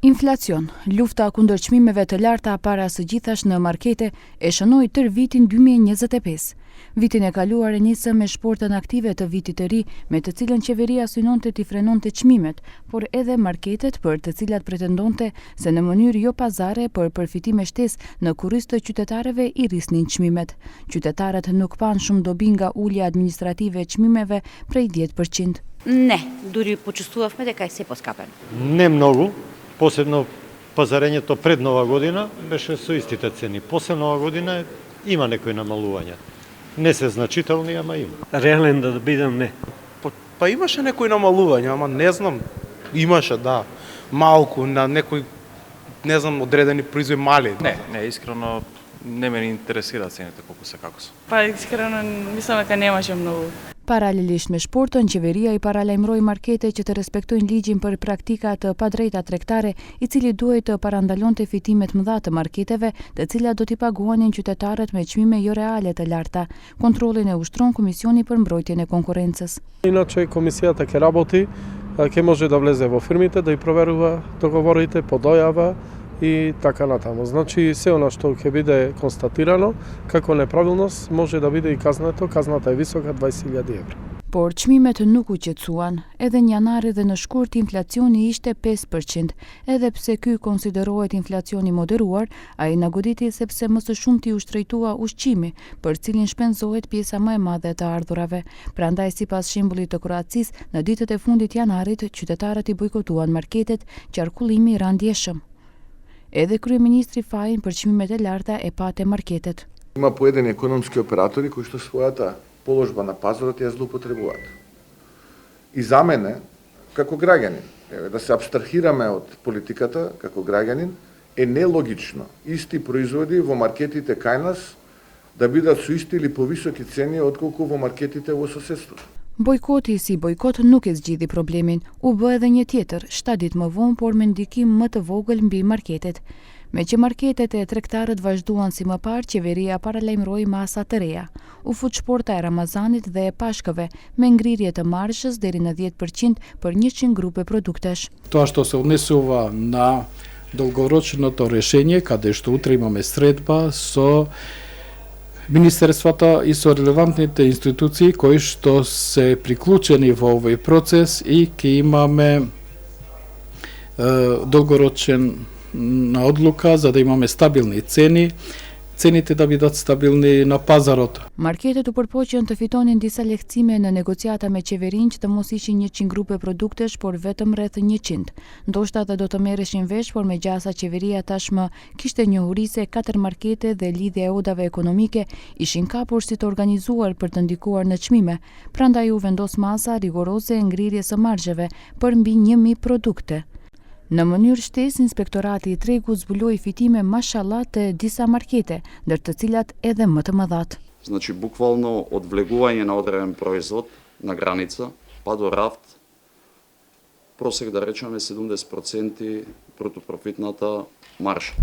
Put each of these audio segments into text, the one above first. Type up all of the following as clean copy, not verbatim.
Inflacion, lufta kundër çmimeve të larta para së gjithash në markete e shënoi tër vitin 2025. Vitin e kaluar e nisë me shportën aktive të vitit të ri, me të cilën qeveria synonte t'i frenonte çmimet, por edhe marketet për të cilat pretendonte se në mënyrë jo pazare për përfitime shtesë në kurriz të qytetarëve i rrisnin çmimet. Qytetarët nuk pan shumë dobi nga ulja administrative e çmimeve prej 10%. Не, дури почувствувавме дека е се поскапено. Не многу, посебно пазарењето пред Нова година беше со истите цени. После Нова година има некои намалувања. Не се значителни, ама има. Реален да бидам, не. Па имаше некои намалувања, ама не знам. Имаше, да. Малку на некои, не знам, одредени производи мали. Не, искрено не ме интересира цените колку се како се. Па искрено мислам дека немаше многу. Paralelisht me shportën, qeveria i paralajmëroi markete që të respektojnë ligjin për praktika të padrejta tregtare, i cili duhet të parandalonte fitimet mëdha të marketeve, të cilat do t'i paguanin qytetarët me çmime jo reale të larta. Kontrollin e ushtron Komisioni për mbrojtjen e konkurrencës. Inače komisията ќе работи, ќе може да влезе во фирмите, да и проверува договорите, подојава и така натаму. Значи, се она што ќе биде констатирано како неправилност може да биде и казнато. Казната е висока 20.000 евра. Por çmimet nuk u qetësuan. Edhe në janar dhe në shkurt inflacioni ishte 5%. Edhe pse ky konsiderohet inflacioni moderuar, ai na goditi sepse më së shumti u shtrejtua ushqimi, për cilin shpenzohet pjesa më e madhe të ardhurave. Prandaj, sipas shembullit të Kroacisë, në ditët e fundit janarit, qytetarët i bojkotuan marketet, qarkullimi ra ndjeshëm. Edhe kryeministri Fajin për çmimet e larta e pa te marketet. Има поедини економски оператори кои што својата положба на пазарот ја злоупотребуваат. И за мене, како граѓанин, да се абстрахираме од политиката како граѓанин, е нелогично исти производи во маркетите кај нас да бидат со исти или повисоки цени отколку во маркетите во соседството. Bojkoti si bojkot nuk e zgjidhi problemin, u bë edhe një tjetër, 7 ditë më vonë, por me ndikim më të vogël mbi marketet. Me që marketet e tregtarët vazhduan si më parë, qeveria paralajmëroi masa të reja. U fut shporta e Ramazanit dhe e Pashkëve, me ngrirje të marshës deri në 10% për 100 grupe produktesh. Тоа што се однесува на долгорочното решение, каде што утре имаме средба со Министерствата и со релевантните институции кои што се приклучени во овој процес и ќе имаме долгорочна одлука за да имаме стабилни цени, цените да бидат стабилни на пазарот. Marketet u përpoqën të fitonin disa lehtësime në negociata me qeverinë që të mos ishin 100 grupe produktesh, por vetëm rreth 100. Ndoshta dhe do të merreshin vesh, por megjasa qeveria tashmë kishte njohuri se 4 markete dhe lidhja e odave ekonomike ishin kapur si të organizuar për të ndikuar në çmime. Prandaj u vendos masa rigoroze e ngrirjes së marzheve për mbi 1000 produkte. Në mënyrë shtesë, Inspektorati i Tregut zbuloi fitime mashallah të disa markete, ndër të cilat edhe më të mëdhat. Значи буквално од влегување на одреден производ на граница па до рафт, просек да речеме 70% протопрофитната маржа.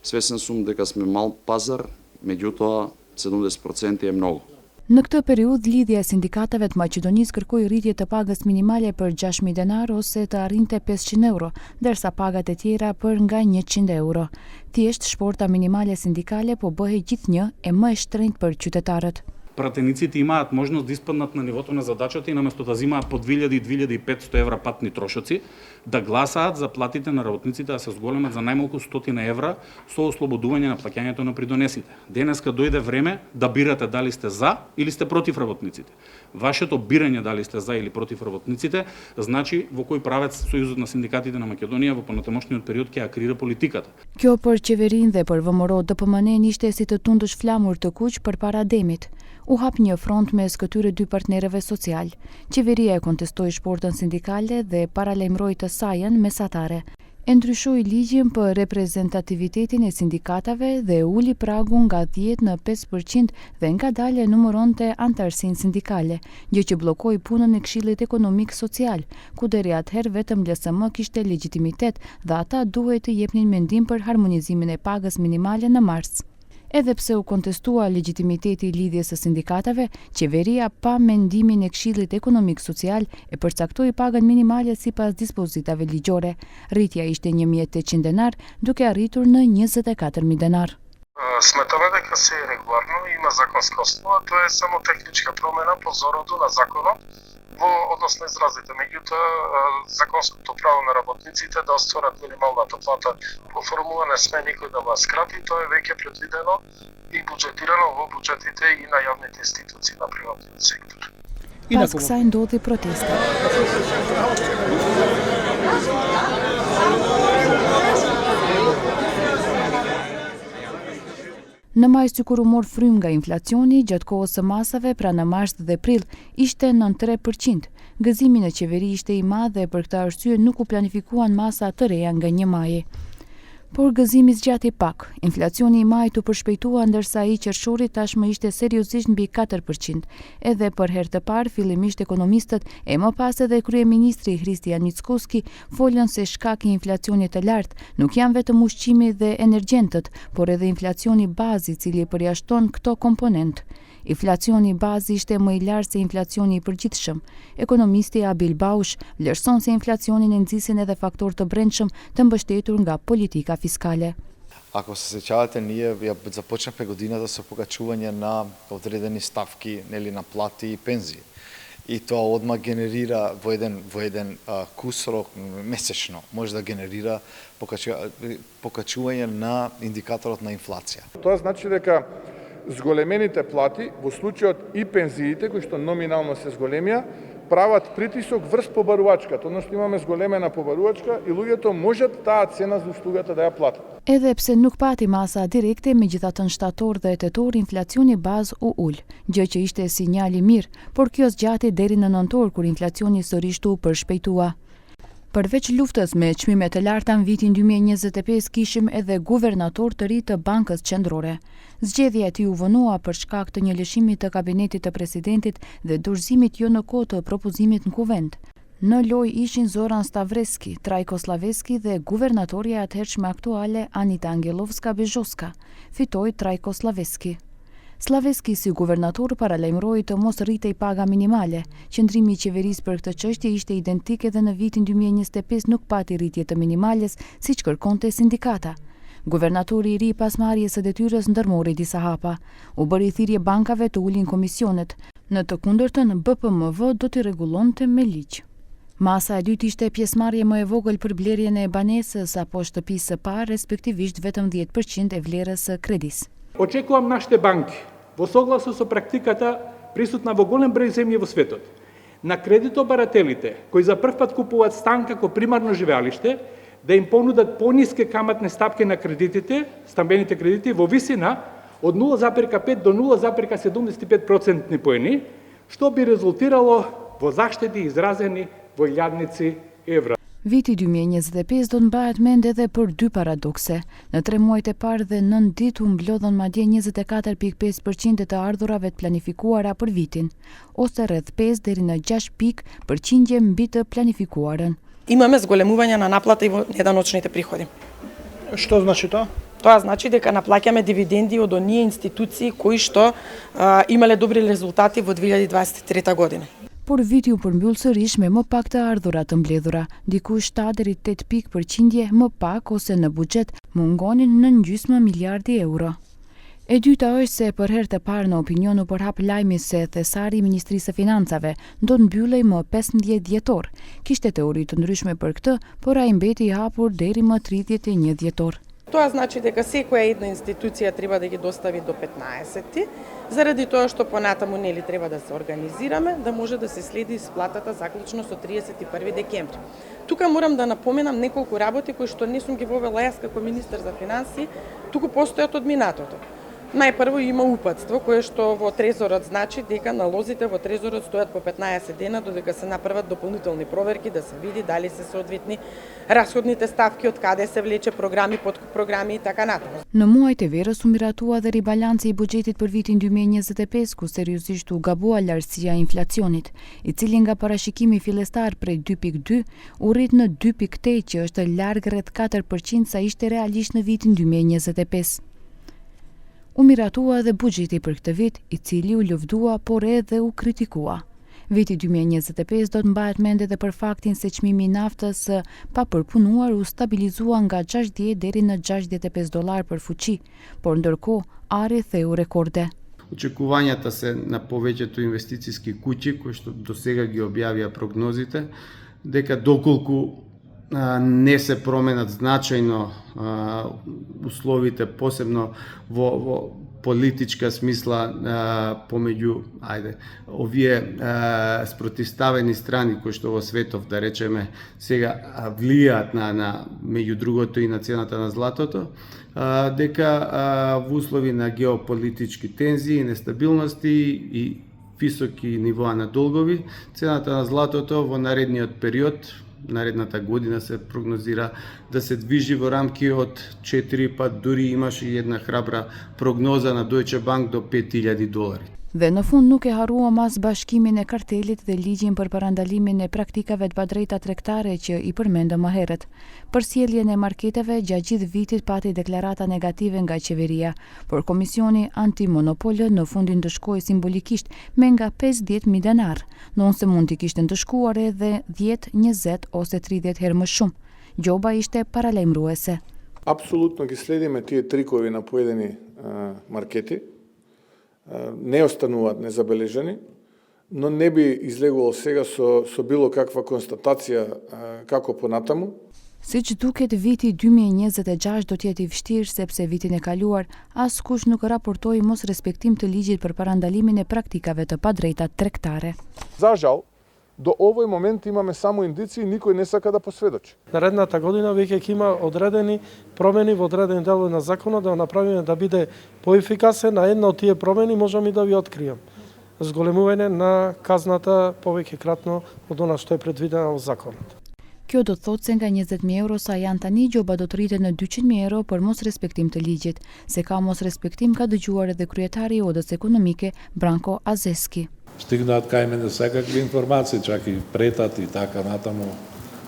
Свесен сум дека сме мал пазар, меѓутоа 70% е многу. Në këtë periudhë, lidhja e sindikatave të Maqedonisë kërkoi rritje të pagës minimale për 6.000 denar ose të arrinte 500 euro, ndërsa pagat e tjera për nga 100 euro. Thjesht shporta minimale sindikale po bëhej gjithnjë e më e shtrenjtë për qytetarët. Пратениците имаат можност да испаднат на нивото на задачата и наместо да зимаат по 2000-2500 евра патни трошоци, да гласаат за платите на работниците да се зголемат за најмалку 100 евра со ослободување на плаќањето на придонесите. Денеска дојде време да бирате дали сте за или сте против работниците. Вашето бирање дали сте за или против работниците значи во кој правец Сојузот на синдикатите на Македонија во понатамошниот период ќе ја креира политиката. Kjo për qeverinë dhe për VMRO DPMN ishte si të tundësh flamur të kuq përpara demit. U hap një front mes këtyre dy partnerëve social. Qeveria e kontestoi shportën sindikale dhe paralajmëroi të sajën mesatare. E ndryshoi ligjin për reprezentativitetin e sindikatave dhe uli pragun nga 10 në 5% dhe ngadalë numëronte antarësinë sindikale, gjë që bllokoi punën e Këshillit Ekonomik Social, ku deri atëherë vetëm LSM kishte legjitimitet dhe ata duhej të jepnin mendim për harmonizimin e pagës minimale në mars. Edhe pse u kontestua legitimiteti i lidhjes së sindikatave, qeveria pa mendimin e Këshillit Ekonomik Social e përcaktoi pagën minimale sipas dispozitave ligjore. Rritja ishte 1.800 denar, duke arritur në 24.000 denar. Сметаме дека се е регуларно и има законска основа, тоа е само техничка промена по зороду на законот во однос на изразите. Меѓутоа, законското право на работниците да остварат минималната плата по формула не сме никој да го скрати, тоа е веќе предвидено и буџетирано во буџетите и на јавните институции на приватниот сектор. Pas kësaj ndodhi protesta. Në maj sikur u mor frym nga inflacioni, gjatë kohës së masave pra në mars dhe prill ishte nën 3%. Gëzimi në qeveri ishte i madh dhe për këtë arsye nuk u planifikuan masa të reja nga 1 maji. Por gëzimi zgjati pak. Inflacioni i majit u përshpejtua ndërsa i qershorit tashmë ishte seriozisht mbi 4%. Edhe për herë të parë fillimisht ekonomistët e më pas edhe kryeministri Hristijan Mickoski folën se shkaki i inflacionit të lartë nuk janë vetëm ushqimi dhe energjentët, por edhe inflacioni bazi i cili përjashton këto komponent. Inflacioni bazi ishte më i lartë se inflacioni i përgjithshëm. Ekonomisti Abil Baush vlerëson se inflacionin e nxisin edhe faktor të brendshëm të mbështetur nga politika fiskale. Ako se sećavate, ние започнахме годината со покачување на одредени ставки, нели, на плати и пензии. И тоа одма генерира во еден кусрок месечно, може да генерира покачување на индикаторот на инфлација. Тоа значи дека зголемените плати, во случајот и пензиите, кои што номинално се зголемија, прават притисок врз побарувачката, односно имаме зголемена побарувачка и луѓето можат таа цена за услугата да ја платат. Edhe pse nuk pati masa direkte, megjithatë në shtator dhe tetor inflacioni bazë u ul, gjë që ishte sinjal i mirë, por kjo zgjati deri në nëntor kur inflacioni sërish u përshpejtua. Përveç luftës me çmime të larta në vitin 2025 kishim edhe guvernator të ri të Bankës Qendrore. Zgjedhja e tij u vonua për shkak të një lëshimi të kabinetit të presidentit dhe dorëzimit jo në kohë të propozimit në kuvend. Në lojë ishin Zoran Stavreski, Trajko Slaveski dhe guvernatorja e atëhershme aktuale Anita Angelovska-Bezhoska. Fitoi Trajko Slaveski. Slaveski si guvernator paralajmëroi të mos rritej paga minimale. Qëndrimi i qeverisë për këtë çështje ishte identik edhe në vitin 2025 nuk pati rritje të minimales siç kërkonte sindikata. Guvernatori i ri pas marrjes së detyrës ndërmori disa hapa. U bëri thirrje bankave të ulin komisionet. Në të kundërtën, BPMV do t'i rregullonte me ligj. Masa e dytë ishte pjesëmarrje më e vogël për blerjen e banesës apo shtëpisë së parë, respektivisht vetëm 10% e vlerës së kredisë. Очекувам нашите банки, во согласно со практиката присутна во голем број земји во светот, на кредитобарателите кои за прв пат купуваат стан како примарно живеалиште, да им понудат пониске каматни стапки на кредитите, стамбените кредити во висина од 0,5 до 0,75% поени, што би резултирало во заштеди изразени во илјадници евра. Viti 2025 do të mbahet mend edhe për dy paradokse. Në 3 muajt e parë dhe 9 ditë u mblodhën madje 24.5% të ardhurave të planifikuara për vitin, ose rreth 5 deri në 6% mbi të planifikuarën. Имаме зголемување на наплата и во неданочните приходи. Што значи тоа? Тоа значи дека наплаќаме дивиденди од оние институции кои што имале добри резултати во 2023 година. Por viti u përmbyll sërish me më pak të ardhura të mbledhura, diku 7 deri 8% më pak ose në buxhet mungonin në gjysmë miliardi euro. E dyta është se për herë të parë në opinion u përhap lajmi se thesari i Ministrisë së Financave do të mbyllej më 15 dhjetor. Kishte teori të ndryshme për këtë, por ai mbeti i hapur deri më 31 dhjetor. Тоа значи дека секоја една институција треба да ги достави до 15, заради тоа што понатаму нели треба да се организираме, да може да се следи исплатата заклучно со 31 декември. Тука морам да напоменам неколку работи кои што не сум ги вовела јас како министер за финансии, туку постојат од минатото. Најпрво има упатство кое што во трезорот значи дека налозите во трезорот стојат по 15 дена додека се направат дополнителни проверки да се види дали се соодветни расходните ставки, од каде се влече програми, подпрограми и така натаму. Në muajt e verës u miratua dhe ribalanci i buxhetit për vitin 2025, ku seriozisht u gabua lartësia e inflacionit, i cili nga parashikimi fillestar prej 2.2 u rrit në 2.8, që është larg rreth 4% sa ishte realisht në vitin 2025. U miratua dhe buxheti për këtë vit, i cili u lëvdua por edhe u kritikua. Viti 2025 do të mbahet mend edhe për faktin se çmimi i naftës pa përpunuar u stabilizua nga 60 deri në $65 për fuqi, por ndërkohë ari theu rekorde. Очекуванията се на повеќето инвестициски куќи кои што до сега ги објавија прогнозите, дека доколку не се променат значајно условите, посебно во политичка смисла помеѓу овие спротивставени страни кои што во светов, да речеме, сега влијаат на меѓу другото и на цената на златото, дека во услови на геополитички тензии, нестабилности и високи нивоа на долгови, цената на златото во наредниот период, наредната година се прогнозира да се движи во рамки од 4, па дури имаше и една храбра прогноза на Deutsche Bank до $5,000. Dhe në fund nuk e harrua mas bashkimin e kartelit dhe ligjin për parandalimin e praktikave të padrejta tregtare që i përmendëm më herët. Për sjelljen e marketeve gjatë gjithë vitit pati deklarata negative nga qeveria, por Komisioni Antimonopol në fundin të shkoi simbolikisht me nga 50.000 denar, nonse mund t'i kishte ndëshkuar edhe 10, 20 ose 30 herë më shumë. Gjoba ishte paralajmëruese. Апсолутно ги следиме тие трикови на поедини маркети. Не остануваат незабележани, но не би излегувал сега со било каква констатација како понатаму. Siç duket, viti 2026 do të jetë i vështirë sepse vitin e kaluar askush nuk raportoi mos respektim të ligjit për parandalimin e praktikave të padrejta tregtare. За жал, до овој момент имаме само индици и никој не сака да посведочи. Наредната година веќе ќе има одредени промени во одредени делови на законот да направиме да биде поефикасен, а една од тие промени можам и да ви открием. Зголемување на казната повеќекратно од она што е предвидено во законот. Kjo do të thotë se nga 20.000 euro sa janë tani, gjoba do të rritet në 200.000 euro për mos respektim të ligjit. Se ka mos respektim ka dëgjuar edhe kryetari i Odës Ekonomike Branko Azeski. Стигнаат кај мене секакви информации, чак и претат и така натаму.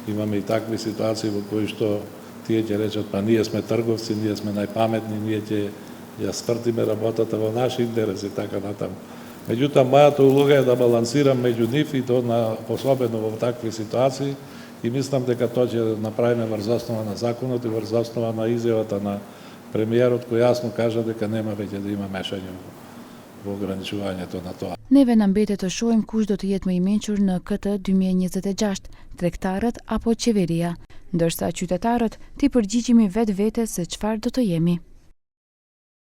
Имаме и такви ситуации во кои што тие ќе речат, па ние сме трговци, ние сме најпаметни, ние ќе ја свртиме работата во наши интерес и така натаму. Меѓутоа, мојата улога е да балансирам меѓу нив и то особено во такви ситуации и мислам дека тоа ќе направиме врз основа на законот и врз основа на изјавата на премиерот кој јасно кажа дека нема веќе да има мешање во ограничувањето на тоа. Neve na mbetet të shohim kush do të jetë më i mençur në këtë 2026, tregtarët apo qeveria, ndërsa qytetarët t'i përgjigjemi vetes se çfarë do të jemi.